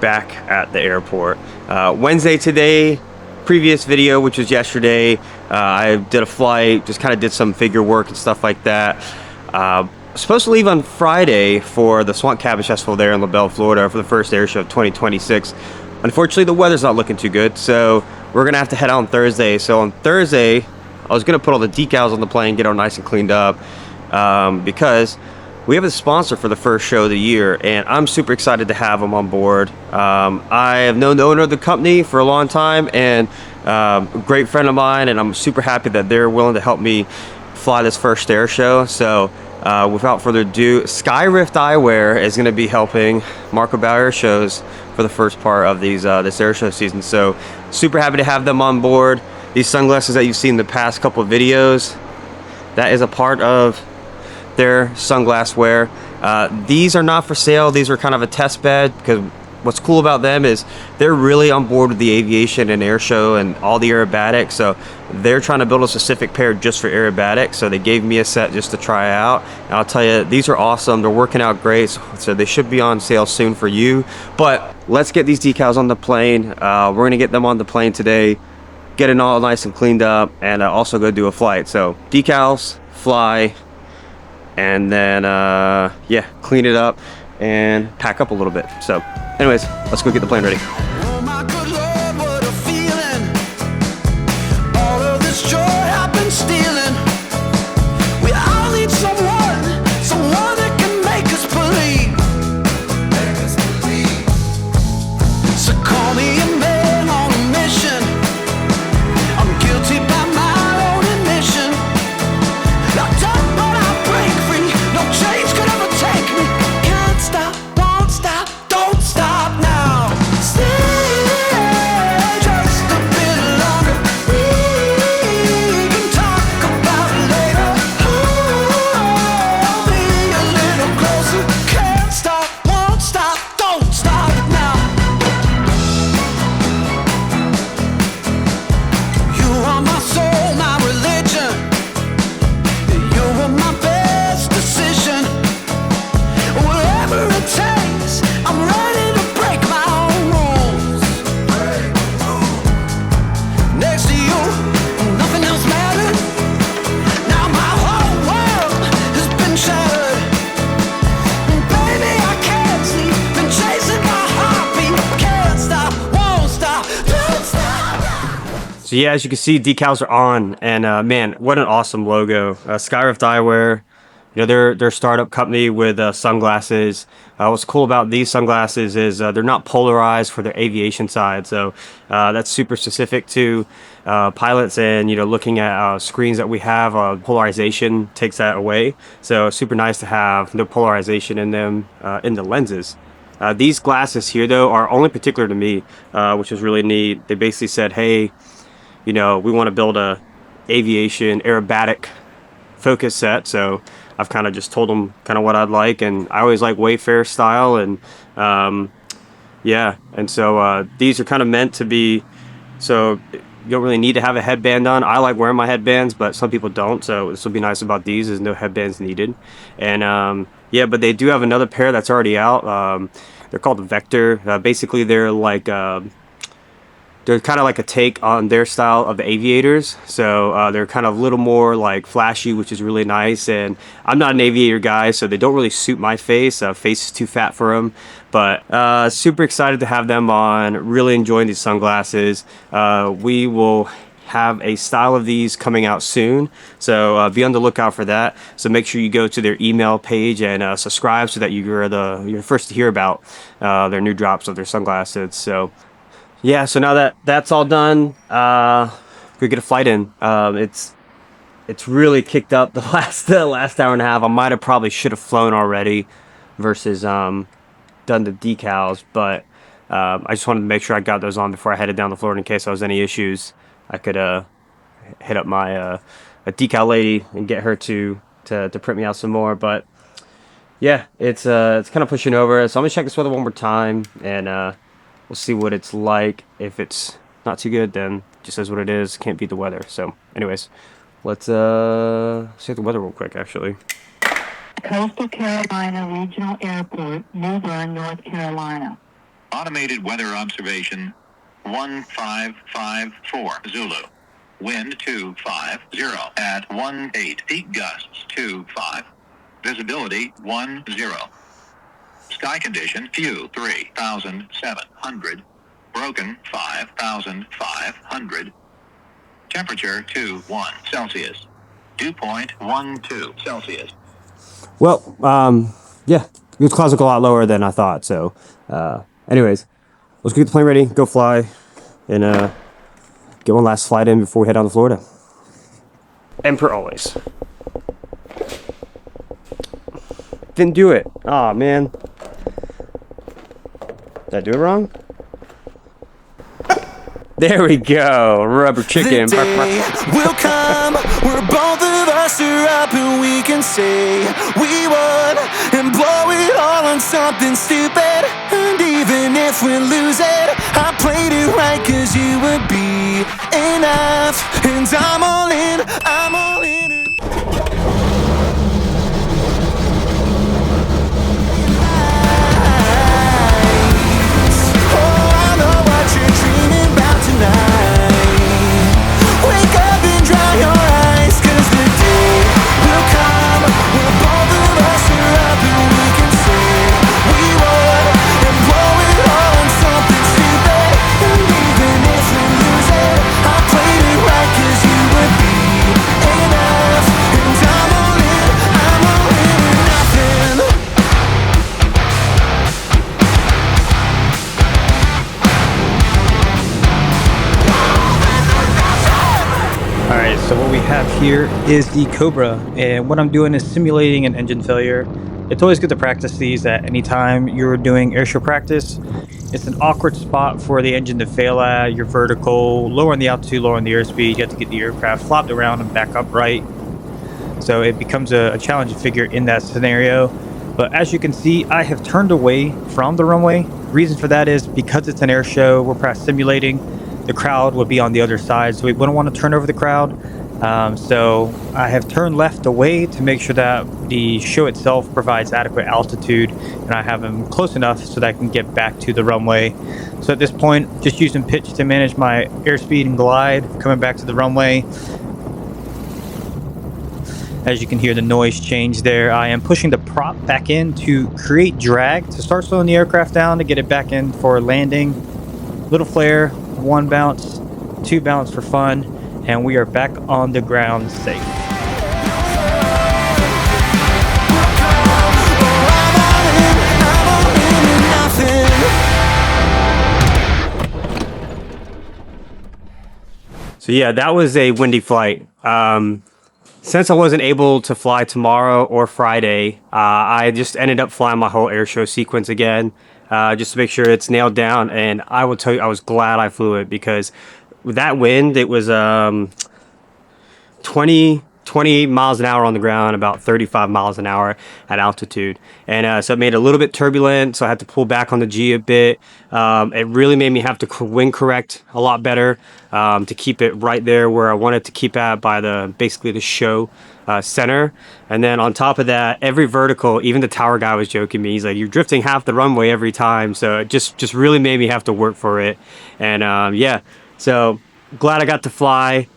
back at the airport. Wednesday today, previous video, which was yesterday, I did a flight, just kind of did some figure work and stuff like that. Supposed to leave on Friday for the Swamp Cabbage Festival there in LaBelle, Florida for the First Airshow of 2026. Unfortunately, the weather's not looking too good, so we're gonna have to head out on Thursday. So on Thursday, I was gonna put all the decals on the plane, get it all nice and cleaned up, because we have a sponsor for the first show of the year, and I'm super excited to have them on board. I have known the owner of the company for a long time, and a great friend of mine, and I'm super happy that they're willing to help me fly this first air show. So without further ado, SkyRift Eyewear is going to be helping Marco Bow Air Shows for the first part of these this air show season. So super happy to have them on board. These sunglasses that you've seen in the past couple of videos, that is a part of their sunglass wear. These are not for sale. These are kind of a test bed, because what's cool about them is they're really on board with the aviation and air show and all the aerobatics. So they're trying to build a specific pair just for aerobatics. So they gave me a set just to try out. And I'll tell you, these are awesome. They're working out great. So they should be on sale soon for you. But let's get these decals on the plane. We're going to get them on the plane today, get it all nice and cleaned up, and also go do a flight. So decals, fly, and then yeah, clean it up and pack up a little bit. So anyways, let's go get the plane ready. Oh my good Lord, what a feeling. All of this joy I've been stealing. We all need someone that can make us believe. So call me a man on a mission. I'm guilty by my own admission. Locked up but I break free. No chains could ever take me. Can't stop, won't stop, don't stop now. Stay just a bit longer. We can talk about it later. Hold me a little closer. Can't stop, won't stop, don't stop now. You are my soul, my religion. You were my best decision. Whatever it takes, I'm ready to break my own rules. Next to you, nothing else matters. Now my whole world has been shattered. Baby, I can't sleep. Been chasing my heartbeat. Can't stop, won't stop, don't stop. So yeah, as you can see, decals are on, and man, what an awesome logo. SkyRift Eyewear, you know, they're a startup company with sunglasses. What's cool about these sunglasses is they're not polarized for their aviation side, so that's super specific to pilots. And you know, looking at screens that we have, polarization takes that away. So super nice to have no polarization in them in the lenses. These glasses here, though, are only particular to me, which is really neat. They basically said, hey, you know, we want to build a aviation aerobatic focus set. So I've kind of just told them kind of what I'd like, and I always like Wayfair style, and yeah, and so these are kind of meant to be, so you don't really need to have a headband on. I like wearing my headbands, but some people don't, so this will be nice about these is no headbands needed. And yeah, but they do have another pair that's already out. They're called Vector. Basically they're like they're kind of like a take on their style of aviators. So they're kind of a little more like flashy, which is really nice. And I'm not an aviator guy, so they don't really suit my face. Face is too fat for them. But super excited to have them on. Really enjoying these sunglasses. We will have a style of these coming out soon, so be on the lookout for that. So make sure you go to their email page and subscribe, so that you're the first to hear about their new drops of their sunglasses. So yeah, so now that that's all done, go get a flight in. It's really kicked up the last hour and a half. I might have probably should have flown already versus done the decals, but I just wanted to make sure I got those on before I headed down to Florida in case there was any issues. I could hit up my a decal lady and get her to print me out some more. But yeah, it's kind of pushing over. So I'm gonna check this weather one more time, and we'll see what it's like. If it's not too good, then just is what it is. Can't beat the weather. So anyways, let's see the weather real quick, actually. Coastal Carolina Regional Airport, New Bern, North Carolina. Automated weather observation 1554 Zulu. Wind 250 at 18. Peak gusts 25. Visibility 10. Sky condition few 3,700. Broken 5,500. Temperature 21 Celsius. Dew point 12 Celsius. Well, yeah, these clouds look a lot lower than I thought. So, anyways, let's get the plane ready, go fly, and get one last flight in before we head down to Florida. Emperor always. Didn't do it. Aw, man. Did I do it wrong? There we go. Rubber chicken. The day will come where both of us are up and we can say we won and blow it all on something stupid. And even if we lose it, I played it right 'cause you would be enough. And I'm all in, I'm all in. Wake up and dry your eyes, 'cause the day will come where both of us are up and we can say we won and blow it all on something stupid. And even if we lose it, I played it right 'cause you would be enough. And I'm all in or nothing. Alright, so what we have here is the Cobra, and what I'm doing is simulating an engine failure. It's always good to practice these at any time you're doing airshow practice. It's an awkward spot for the engine to fail at. You're vertical, lowering the altitude, lowering the airspeed. You have to get the aircraft flopped around and back upright. So it becomes a challenging figure in that scenario. But as you can see, I have turned away from the runway. Reason for that is because it's an air show, we're perhaps simulating. The crowd would be on the other side, so we wouldn't want to turn over the crowd. So I have turned left away to make sure that the show itself provides adequate altitude, and I have them close enough so that I can get back to the runway. So at this point, just using pitch to manage my airspeed and glide, coming back to the runway. As you can hear the noise change there, I am pushing the prop back in to create drag to start slowing the aircraft down to get it back in for landing. Little flare, 1 bounce, 2 bounce for fun, and we are back on the ground safe. So yeah, that was a windy flight. Since I wasn't able to fly tomorrow or Friday, I just ended up flying my whole airshow sequence again, just to make sure it's nailed down. And I will tell you, I was glad I flew it, because with that wind, it was 28 miles an hour on the ground, about 35 miles an hour at altitude. And so it made it a little bit turbulent, so I had to pull back on the G a bit. It really made me have to wind correct a lot better to keep it right there where I wanted to keep at by basically the show center. And then on top of that, every vertical, even the tower guy was joking me. He's like, "You're drifting half the runway every time." So it just really made me have to work for it. And yeah, so glad I got to fly.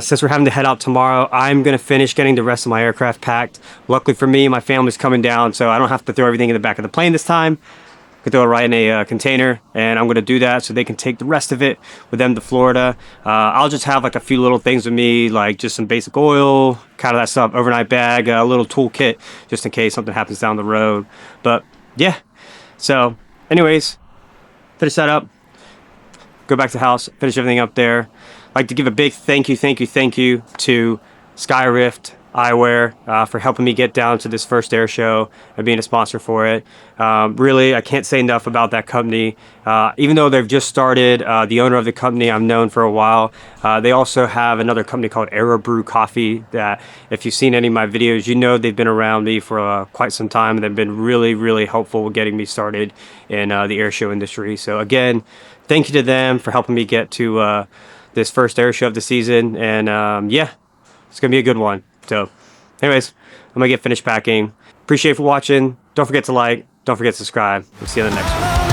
Since we're having to head out tomorrow, I'm going to finish getting the rest of my aircraft packed. Luckily for me, my family's coming down, so I don't have to throw everything in the back of the plane this time. I can throw it right in a container, and I'm going to do that so they can take the rest of it with them to Florida. I'll just have like a few little things with me, like just some basic oil, kind of that stuff, overnight bag, a little toolkit, just in case something happens down the road. But yeah, so anyways, finish that up. Go back to the house, finish everything up there. I'd like to give a big thank you to SkyRift Eyewear for helping me get down to this first air show and being a sponsor for it. Really, I can't say enough about that company. Even though they've just started, the owner of the company I've known for a while. They also have another company called Aero Brew Coffee that, if you've seen any of my videos, you know they've been around me for quite some time, and they've been really, really helpful with getting me started in the air show industry. So again, thank you to them for helping me get to this first air show of the season. And yeah, it's gonna be a good one. So anyways, I'm gonna get finished packing. Appreciate you for watching. Don't forget to like, don't forget to subscribe. We'll see you in the next one.